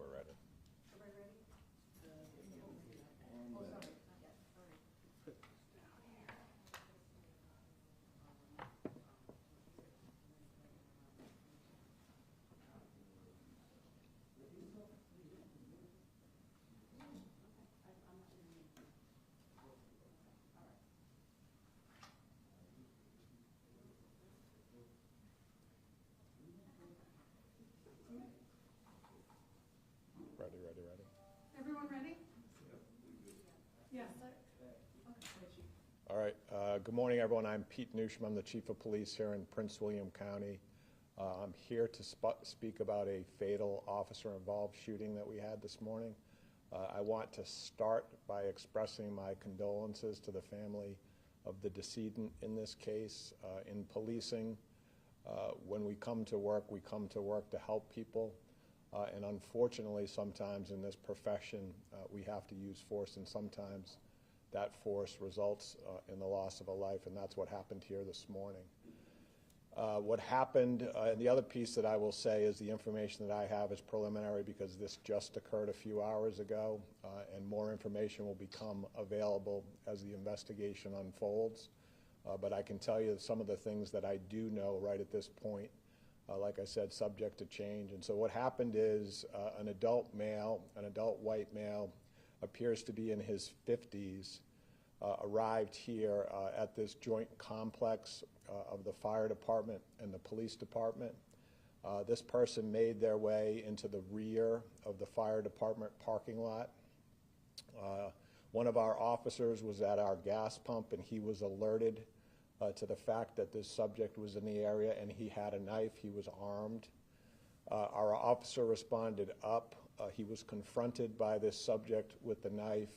we're ready. Everybody ready? Oh, sorry, not yet, sorry. Ready. Everyone ready? Yes. All right. Good morning, everyone. I'm Pete Newsham. I'm the Chief of Police here in Prince William County. I'm here to speak about a fatal officer-involved shooting that we had this morning. I want to start by expressing my condolences to the family of the decedent in this case. In policing, when we come to work to help people. And unfortunately, sometimes in this profession, we have to use force, and sometimes that force results in the loss of a life, and that's what happened here this morning. What happened, and the other piece that I will say is the information that I have is preliminary because this just occurred a few hours ago, and more information will become available as the investigation unfolds. But I can tell you some of the things that I do know right at this point. Like I said, subject to change. And so what happened is an adult white male, appears to be in his 50s, arrived here at this joint complex of the fire department and the police department. This person made their way into the rear of the fire department parking lot. One of our officers was at our gas pump, and he was alerted to the fact that this subject was in the area and he had a knife. He was armed. Our officer responded up. He was confronted by this subject with the knife.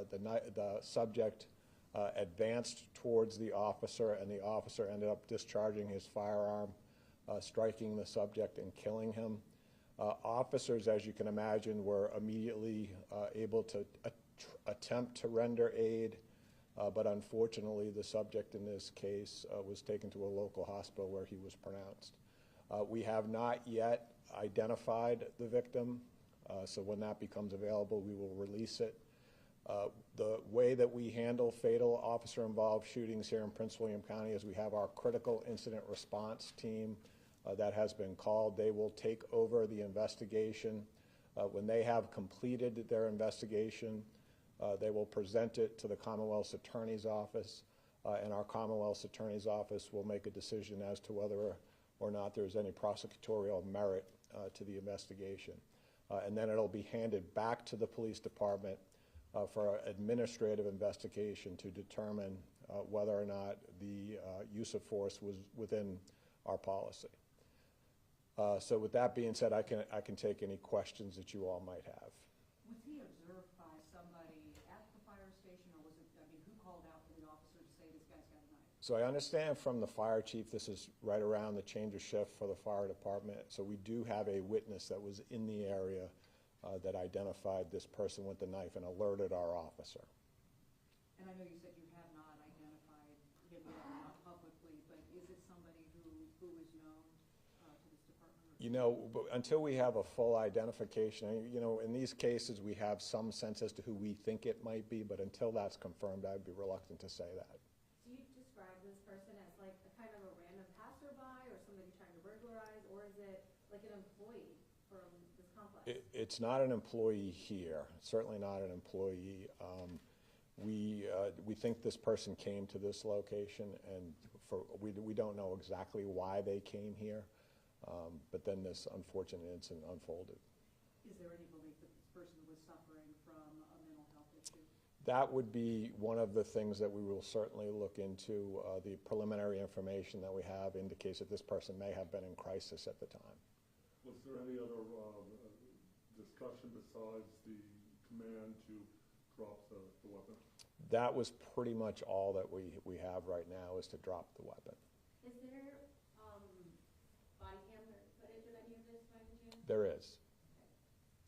The subject advanced towards the officer, and the officer ended up discharging his firearm, striking the subject and killing him. Officers, as you can imagine, were immediately able to attempt to render aid. But unfortunately, the subject in this case was taken to a local hospital where he was pronounced. We have not yet identified the victim, so when that becomes available, we will release it. The way that we handle fatal officer-involved shootings here in Prince William County is we have our critical incident response team that has been called. They will take over the investigation. When they have completed their investigation, they will present it to the Commonwealth's Attorney's Office, and our Commonwealth's Attorney's Office will make a decision as to whether or not there is any prosecutorial merit to the investigation. And then it'll be handed back to the police department for administrative investigation to determine whether or not the use of force was within our policy. So with that being said, I can take any questions that you all might have. Was he observed by somebody at the fire station, or was it, I mean, who called out for the officer to say this guy's got a knife? So I understand from the fire chief, this is right around the change of shift for the fire department. So we do have a witness that was in the area that identified this person with the knife and alerted our officer. And I know you said you have not identified him yet, not publicly, but is it somebody who is known to this department? You know, but until we have a full identification, you know, in these cases we have some sense as to who we think it might be, but until that's confirmed, I'd be reluctant to say that. Do you describe this person as like a kind of a random passerby or somebody trying to burglarize, or is it like an employee from this complex? It's not an employee here, certainly not an employee. We think this person came to this location, and we don't know exactly why they came here, but then this unfortunate incident unfolded. Is there any belief that this person was suffering from a mental health issue? That would be one of the things that we will certainly look into. The preliminary information that we have indicates that this person may have been in crisis at the time. Was there any other discussion besides the command to drop the weapon? That was pretty much all that we have right now, is to drop the weapon. Is there body cam footage of any of this by any chance? There is. Okay.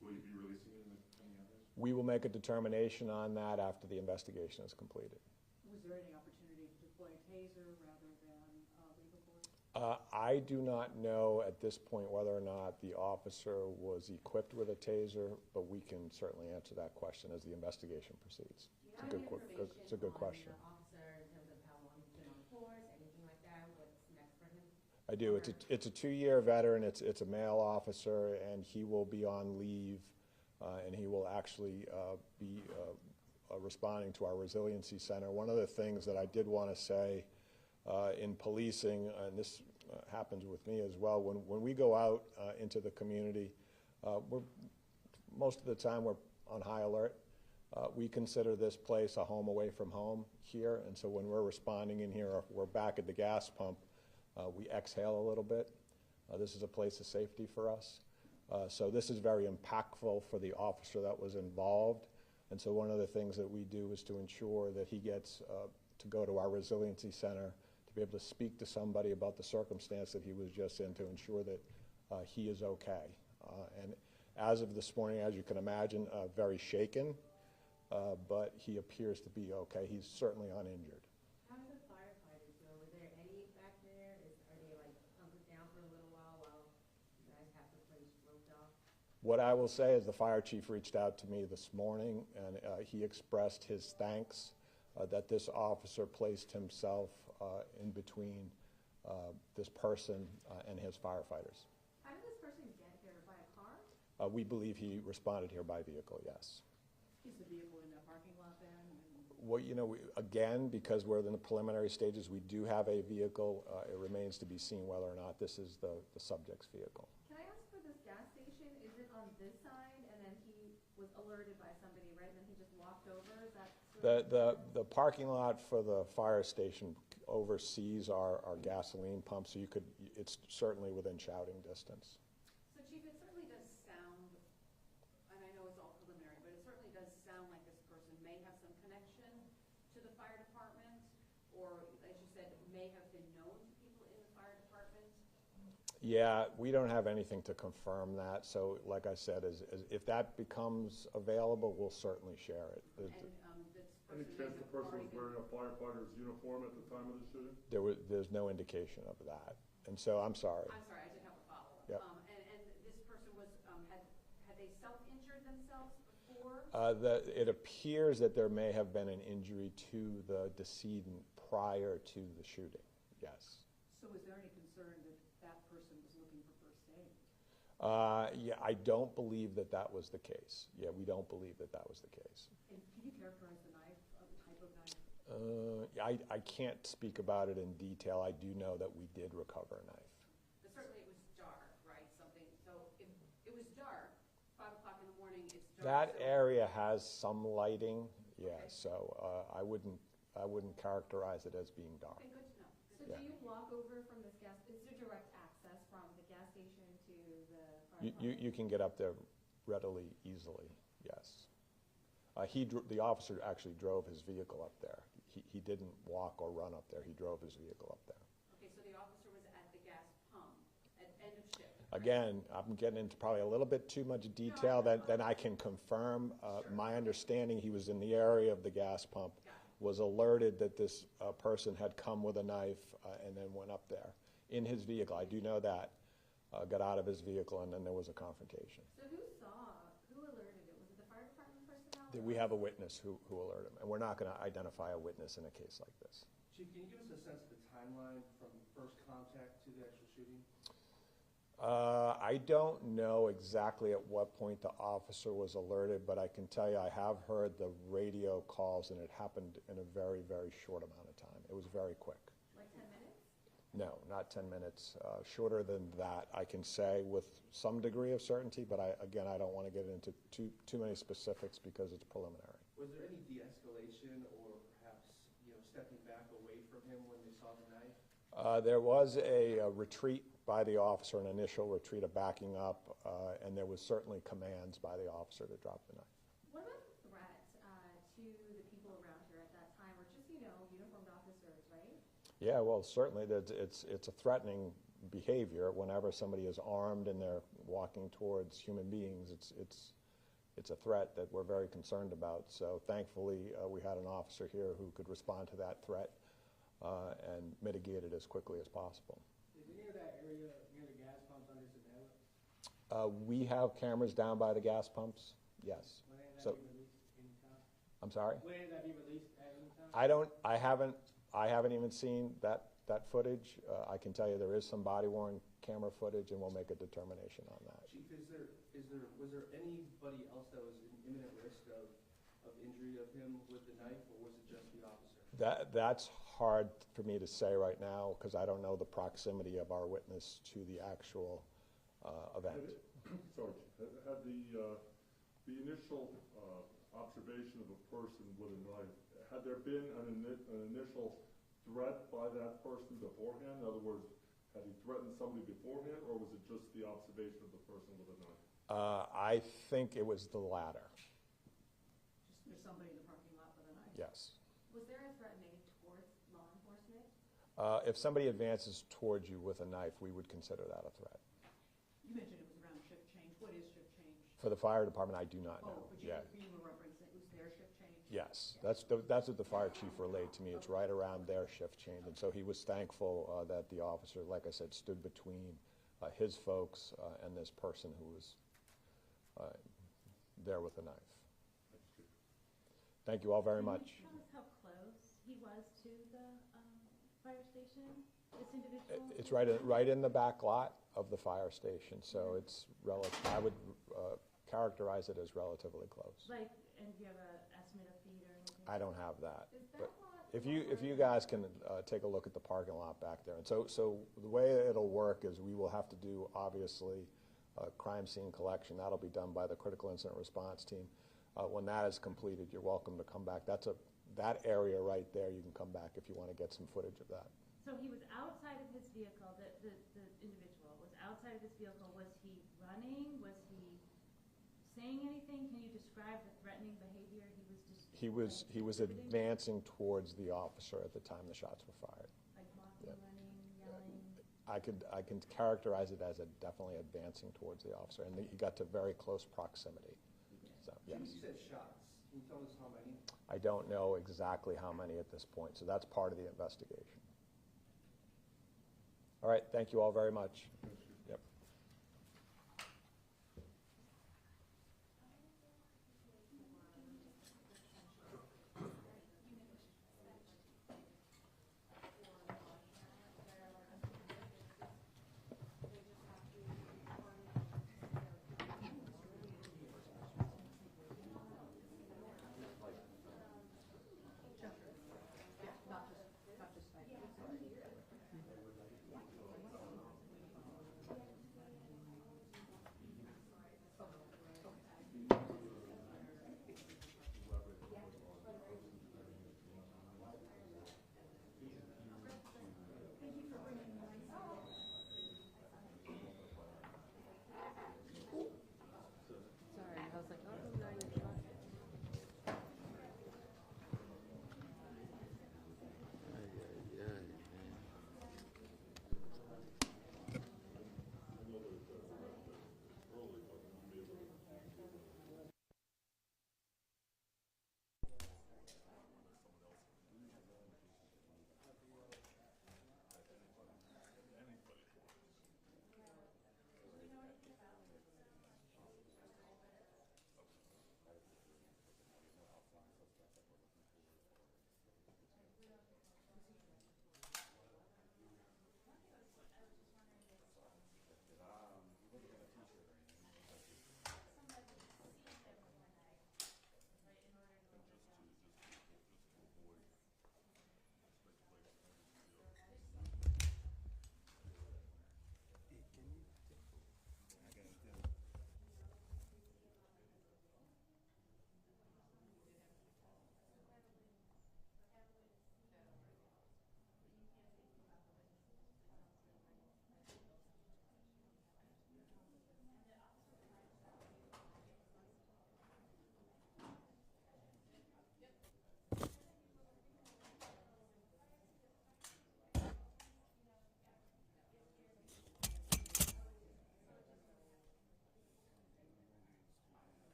Will you be releasing it in any others? We will make a determination on that after the investigation is completed. Was there any opportunity to deploy a taser rather than lethal force? I do not know at this point whether or not the officer was equipped with a taser, but we can certainly answer that question as the investigation proceeds. Do you have any It's a good information question. on the officer in terms of how long he's been on force, anything like that? What's next for him? I do. It's a 2-year veteran. It's a male officer, and he will be on leave, and he will actually be responding to our resiliency center. One of the things that I did want to say in policing, and this happens with me as well, when we go out into the community, most of the time we're on high alert. We consider this place a home away from home here, and so when we're responding in here, or if we're back at the gas pump, we exhale a little bit. This is a place of safety for us. So this is very impactful for the officer that was involved, and so one of the things that we do is to ensure that he gets to go to our resiliency center, to be able to speak to somebody about the circumstance that he was just in, to ensure that he is okay. And as of this morning, as you can imagine, very shaken, but he appears to be okay. He's certainly uninjured. How did the firefighters go? Was there any back there? Are they like hunkered down for a little while you guys have the place roped off? What I will say is the fire chief reached out to me this morning, and he expressed his thanks that this officer placed himself in between this person and his firefighters. How did this person get here? By a car? We believe he responded here by vehicle, yes. Is the vehicle in the parking lot then? Well, you know, again, because we're in the preliminary stages, we do have a vehicle. It remains to be seen whether or not this is the subject's vehicle. Can I ask for this gas station? Is it on this side and then he was alerted by somebody, right? And then he just walked over? Is that sort of The parking lot for the fire station oversees our gasoline pump, so it's certainly within shouting distance. So Chief, it certainly does sound, and I know it's all preliminary, but it certainly does sound like this person may have some connection to the fire department, or as you said, may have been known to people in the fire department. Yeah, we don't have anything to confirm that, so like I said, if that becomes available, we'll certainly share it. And Any this chance person the person was wearing a firefighter's uniform at the time of the shooting? There's no indication of that, and so I'm sorry. I'm sorry, I did have a follow-up. Yep. And this person was, had they self-injured themselves before? It appears that there may have been an injury to the decedent prior to the shooting, yes. So is there any concern that that person was looking for first aid? Yeah, I don't believe that was the case. Yeah, we don't believe that was the case. And can you characterize the knife, the type of knife? I can't speak about it in detail. I do know that we did recover a knife. But certainly it was dark, right? So if it was dark, 5 o'clock in the morning, it's dark. That so- area has some lighting, yeah, Okay. so I wouldn't characterize it as being dark. Okay, good to know. So Yeah. do you walk over from this gas, is there direct access from the gas station to the fire You department? can get up there readily, easily, yes. The officer actually drove his vehicle up there. He didn't walk or run up there. He drove his vehicle up there. Okay, so the officer was at the gas pump at end of shift. right? Again, I'm getting into probably a little bit too much detail than I can confirm. My understanding, he was in the area of the gas pump, was alerted that this person had come with a knife and then went up there in his vehicle. I do know that. Got out of his vehicle, and then there was a confrontation. So who alerted it? Was it the fire department personnel? We have a witness who alerted him, and we're not going to identify a witness in a case like this. Chief, can you give us a sense of the timeline from first contact to the actual shooting? I don't know exactly at what point the officer was alerted, but I can tell you I have heard the radio calls, and it happened in a very, very short amount of time. It was very quick. Like 10 minutes? No, not 10 minutes. Shorter than that, I can say with some degree of certainty, but I don't want to get into too many specifics because it's preliminary. Was there any de-escalation or perhaps, stepping back away from him when they saw the knife? There was a retreat by the officer, an initial retreat, a backing up, and there was certainly commands by the officer to drop the knife. What about the threat to the people around here at that time, or just, uniformed officers, right? Yeah, well, certainly it's a threatening behavior whenever somebody is armed and they're walking towards human beings. It's a threat that we're very concerned about. So thankfully, we had an officer here who could respond to that threat and mitigate it as quickly as possible. Did area near the gas pumps under surveillance? We have cameras down by the gas pumps, yes. When ain't So- that be released in town? I'm sorry? When ain't that be released in town? I haven't even seen that footage. I can tell you there is some body worn camera footage, and we'll make a determination on that. Chief, was there anybody else that was in imminent risk of injury of him with the knife, or was it just the officer? That's hard for me to say right now, because I don't know the proximity of our witness to the actual event. Sorry, had the initial observation of a person with a knife, had there been an initial threat by that person beforehand? In other words, had he threatened somebody beforehand, or was it just the observation of the person with a knife? I think it was the latter, Just there's somebody in the parking lot with a knife. yes. Was there a threat made towards law enforcement? If somebody advances towards you with a knife, we would consider that a threat. You mentioned it was around shift change. What is shift change? For the fire department, I do not know. Oh, but Yeah. you were referencing it was their shift change? Yes, that's what the fire chief relayed to me. It's right around their shift change. And so he was thankful that the officer, like I said, stood between his folks and this person who was there with a knife. Thank you all very much. Can you tell us how close he was to the fire station, this individual? It's right in the back lot of the fire station, so it's I would characterize it as relatively close. Like, and do you have an estimate of feet or anything? I don't have that. Is that But lot if you guys can take a look at the parking lot back there. And so the way it'll work is we will have to do, obviously, crime scene collection. That'll be done by the critical incident response team. When that is completed, you're welcome to come back. That area right there, you can come back if you want to get some footage of that. So he was outside of his vehicle, the individual was outside of his vehicle. Was he running? Was he saying anything? Can you describe the threatening behavior he was just? He was advancing towards the officer at the time the shots were fired. Like walking, Yeah. running, yelling? I can characterize it as definitely advancing towards the officer, and he got to very close proximity. So, yes. You said shots. Can you tell us how many? I don't know exactly how many at this point, so that's part of the investigation. All right, thank you all very much.